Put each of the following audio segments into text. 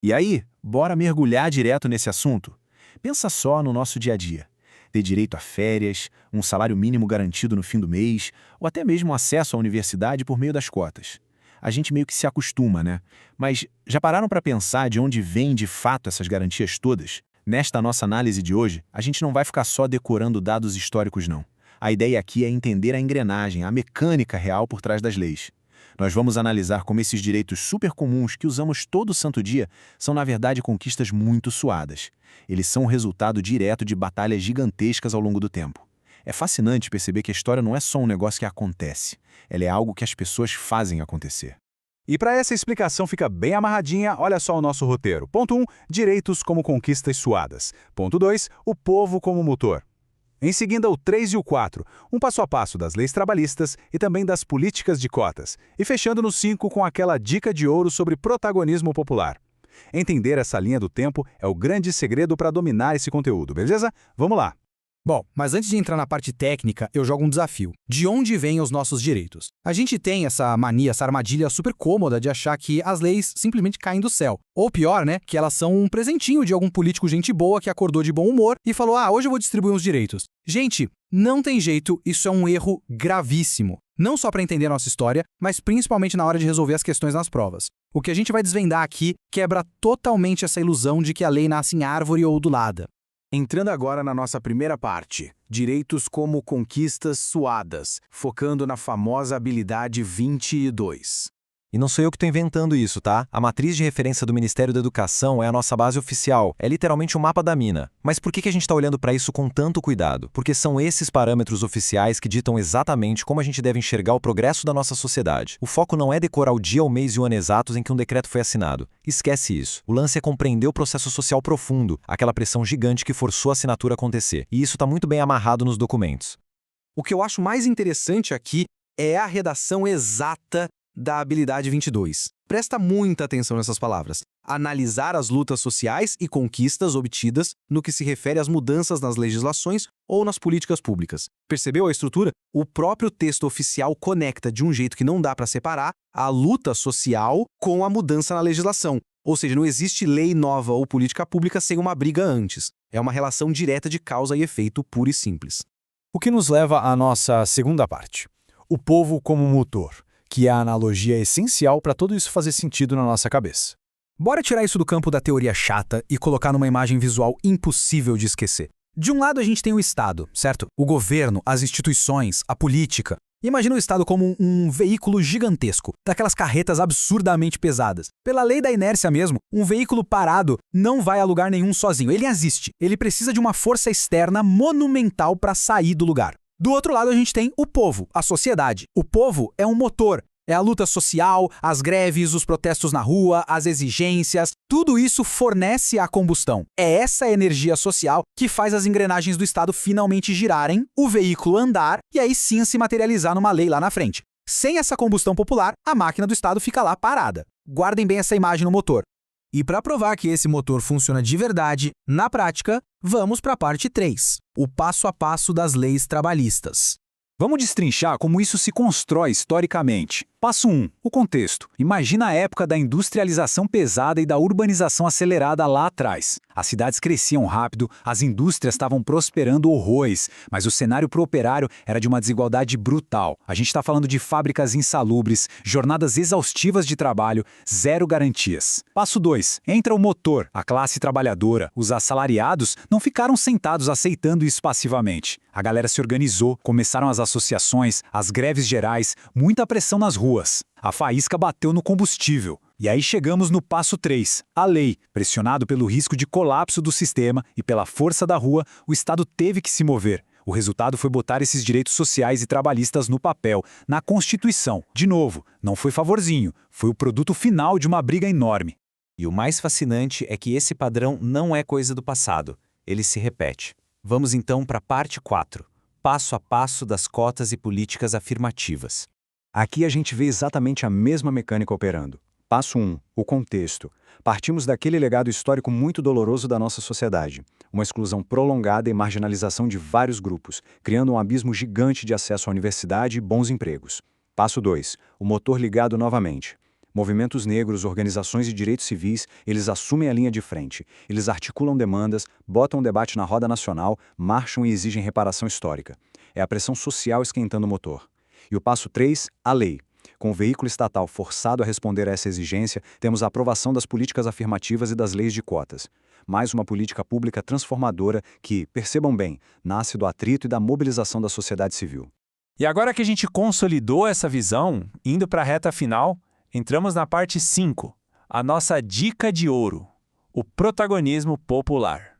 E aí, bora mergulhar direto nesse assunto? Pensa só no nosso dia a dia. Ter direito a férias, um salário mínimo garantido no fim do mês, ou até mesmo acesso à universidade por meio das cotas. A gente meio que se acostuma, né? Mas já pararam para pensar de onde vêm de fato essas garantias todas? Nesta nossa análise de hoje, a gente não vai ficar só decorando dados históricos, não. A ideia aqui é entender a engrenagem, a mecânica real por trás das leis. Nós vamos analisar como esses direitos super comuns que usamos todo santo dia são, na verdade, conquistas muito suadas. Eles são o resultado direto de batalhas gigantescas ao longo do tempo. É fascinante perceber que a história não é só um negócio que acontece, ela é algo que as pessoas fazem acontecer. E para essa explicação fica bem amarradinha, olha só o nosso roteiro. Ponto 1, direitos como conquistas suadas. Ponto 2, o povo como motor. Em seguida, o 3 e o 4, um passo a passo das leis trabalhistas e também das políticas de cotas. E fechando no 5 com aquela dica de ouro sobre protagonismo popular. Entender essa linha do tempo é o grande segredo para dominar esse conteúdo, beleza? Vamos lá! Bom, mas antes de entrar na parte técnica, eu jogo um desafio. De onde vêm os nossos direitos? A gente tem essa mania, essa armadilha super cômoda de achar que as leis simplesmente caem do céu. Ou pior, né, que elas são um presentinho de algum político gente boa que acordou de bom humor e falou, hoje eu vou distribuir uns direitos. Gente, não tem jeito, isso é um erro gravíssimo. Não só para entender a nossa história, mas principalmente na hora de resolver as questões nas provas. O que a gente vai desvendar aqui quebra totalmente essa ilusão de que a lei nasce em árvore ou ondulada. Entrando agora na nossa primeira parte, direitos como conquistas suadas, focando na famosa habilidade 22. E não sou eu que estou inventando isso, tá? A matriz de referência do Ministério da Educação é a nossa base oficial, é literalmente o mapa da mina. Mas por que a gente está olhando para isso com tanto cuidado? Porque são esses parâmetros oficiais que ditam exatamente como a gente deve enxergar o progresso da nossa sociedade. O foco não é decorar o dia, o mês e o ano exatos em que um decreto foi assinado. Esquece isso. O lance é compreender o processo social profundo, aquela pressão gigante que forçou a assinatura a acontecer. E isso está muito bem amarrado nos documentos. O que eu acho mais interessante aqui é a redação exata da habilidade 22. Presta muita atenção nessas palavras. Analisar as lutas sociais e conquistas obtidas no que se refere às mudanças nas legislações ou nas políticas públicas. Percebeu a estrutura? O próprio texto oficial conecta de um jeito que não dá para separar a luta social com a mudança na legislação. Ou seja, não existe lei nova ou política pública sem uma briga antes. É uma relação direta de causa e efeito pura e simples. O que nos leva à nossa segunda parte. O povo como motor, que é a analogia essencial para tudo isso fazer sentido na nossa cabeça. Bora tirar isso do campo da teoria chata e colocar numa imagem visual impossível de esquecer. De um lado a gente tem o Estado, certo? O governo, as instituições, a política. Imagina o Estado como um veículo gigantesco, daquelas carretas absurdamente pesadas. Pela lei da inércia mesmo, um veículo parado não vai a lugar nenhum sozinho. Ele existe. Ele precisa de uma força externa monumental para sair do lugar. Do outro lado, a gente tem o povo, a sociedade. O povo é um motor. É a luta social, as greves, os protestos na rua, as exigências. Tudo isso fornece a combustão. É essa energia social que faz as engrenagens do Estado finalmente girarem, o veículo andar e aí sim se materializar numa lei lá na frente. Sem essa combustão popular, a máquina do Estado fica lá parada. Guardem bem essa imagem no motor. E para provar que esse motor funciona de verdade, na prática, vamos para a parte 3, o passo a passo das leis trabalhistas. Vamos destrinchar como isso se constrói historicamente. Passo 1. O contexto. Imagina a época da industrialização pesada e da urbanização acelerada lá atrás. As cidades cresciam rápido, as indústrias estavam prosperando horrores, mas o cenário para o operário era de uma desigualdade brutal. A gente está falando de fábricas insalubres, jornadas exaustivas de trabalho, zero garantias. Passo 2. Entra o motor. A classe trabalhadora, os assalariados, não ficaram sentados aceitando isso passivamente. A galera se organizou, começaram as associações, as greves gerais, muita pressão nas ruas. A faísca bateu no combustível. E aí chegamos no passo 3, a lei. Pressionado pelo risco de colapso do sistema e pela força da rua, o Estado teve que se mover. O resultado foi botar esses direitos sociais e trabalhistas no papel, na Constituição. De novo, não foi favorzinho, foi o produto final de uma briga enorme. E o mais fascinante é que esse padrão não é coisa do passado, ele se repete. Vamos então para a parte 4, passo a passo das cotas e políticas afirmativas. Aqui a gente vê exatamente a mesma mecânica operando. Passo 1. O contexto. Partimos daquele legado histórico muito doloroso da nossa sociedade. Uma exclusão prolongada e marginalização de vários grupos, criando um abismo gigante de acesso à universidade e bons empregos. Passo 2. O motor ligado novamente. Movimentos negros, organizações de direitos civis, eles assumem a linha de frente. Eles articulam demandas, botam o debate na roda nacional, marcham e exigem reparação histórica. É a pressão social esquentando o motor. E o passo 3, a lei. Com o veículo estatal forçado a responder a essa exigência, temos a aprovação das políticas afirmativas e das leis de cotas. Mais uma política pública transformadora que, percebam bem, nasce do atrito e da mobilização da sociedade civil. E agora que a gente consolidou essa visão, indo para a reta final, entramos na parte 5, a nossa dica de ouro, o protagonismo popular.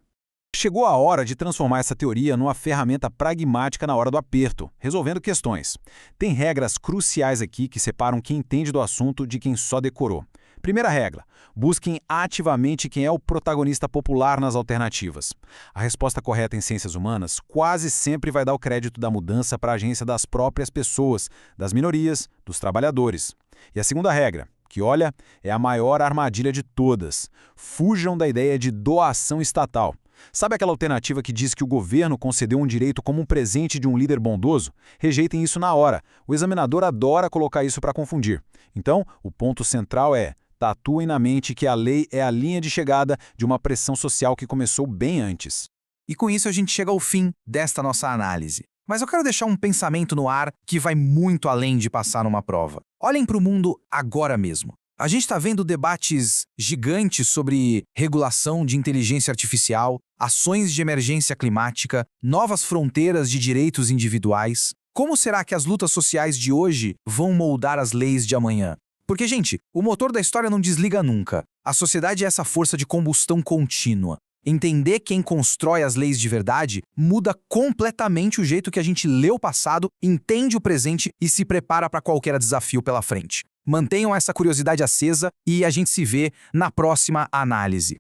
Chegou a hora de transformar essa teoria numa ferramenta pragmática na hora do aperto, resolvendo questões. Tem regras cruciais aqui que separam quem entende do assunto de quem só decorou. Primeira regra: busquem ativamente quem é o protagonista popular nas alternativas. A resposta correta em ciências humanas quase sempre vai dar o crédito da mudança para a agência das próprias pessoas, das minorias, dos trabalhadores. E a segunda regra, que olha, é a maior armadilha de todas: fujam da ideia de doação estatal. Sabe aquela alternativa que diz que o governo concedeu um direito como um presente de um líder bondoso? Rejeitem isso na hora. O examinador adora colocar isso para confundir. Então, o ponto central é: tatuem na mente que a lei é a linha de chegada de uma pressão social que começou bem antes. E com isso a gente chega ao fim desta nossa análise. Mas eu quero deixar um pensamento no ar que vai muito além de passar numa prova. Olhem para o mundo agora mesmo. A gente está vendo debates gigantes sobre regulação de inteligência artificial, ações de emergência climática, novas fronteiras de direitos individuais. Como será que as lutas sociais de hoje vão moldar as leis de amanhã? Porque, gente, o motor da história não desliga nunca. A sociedade é essa força de combustão contínua. Entender quem constrói as leis de verdade muda completamente o jeito que a gente lê o passado, entende o presente e se prepara para qualquer desafio pela frente. Mantenham essa curiosidade acesa e a gente se vê na próxima análise.